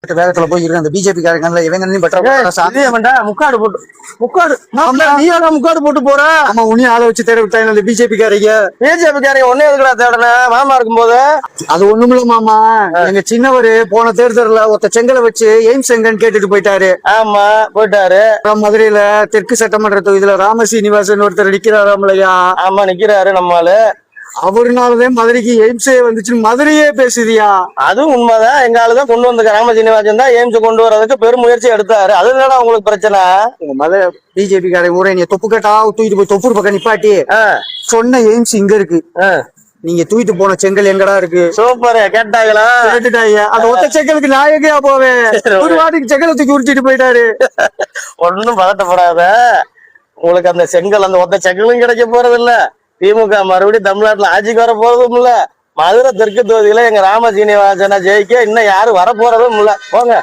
வேகத்துல போய் இருக்கு அந்த பிஜேபி காரங்க இவங்க முக்காடு போட்டு முக்காடு போட்டு போற. ஆமா உன்னையும் ஆளை வச்சு தேட விட்டாங்க அந்த பிஜேபி காரங்க. பிஜேபி காரங்க ஒன்னே எதுக்குடா தேடன மாமா இருக்கும் போது? அது ஒண்ணுமில்ல மாமா, எங்க சின்னவரு போன தேர்தல்ல ஒருத்த செங்கலை வச்சு எய்ம்ஸ் எங்கன்னு கேட்டுட்டு போயிட்டாரு. ஆமா போயிட்டாரு. மதுரையில தெற்கு சட்டமன்ற தொகுதியில ராமசீனிவாசன் ஒருத்தர் நிக்கிறாராம்லையா? ஆமா நிக்கிறாரு நம்மால. அவருனாலதான் மதுரைக்கு எய்ம்ஸே வந்துச்சுன்னு மதுரையே பேசுதியா? அதுவும் உண்மைதான். எங்க ஆளுதான் கொண்டு வந்த ராமசீனிவாசன் தான் எய்ம்ஸ் கொண்டு வர்றதுக்கு பெரும் முயற்சி எடுத்தாரு. அதுதான் உங்களுக்கு பிரச்சனை. மதுரை பிஜேபி காரங்க ஊரே நீ தொப்பு கட்டா தூக்கிட்டு போய் தொப்பூர் பக்கம் நிப்பாட்டி சொன்ன எய்ம்ஸ் இங்க இருக்கு, நீங்க தூக்கிட்டு போன செங்கல் எங்கடா இருக்கு? சூப்பர் கேட்டாங்களா? கேட்டுட்டாங்க. அந்த ஒத்த செங்கலுக்கு நான் எங்கேயா போவேன்? ஒரு வாட்டிக்கு செங்கலை தூக்கி உரிச்சிட்டு போயிட்டாரு. ஒன்னும் பதட்டப்படாத, உங்களுக்கு அந்த செங்கல் அந்த ஒத்த செங்கலும் கிடைக்க போறது இல்ல. திமுக மறுபடியும் தமிழ்நாட்டுல ஆட்சிக்கு வர போறதும் இல்ல. மதுரை தெற்கு தொகுதியில எங்க ராமசீனிவாசனை ஜெயிக்க இன்னும் யாரும் வர போறதும் இல்ல. போங்க.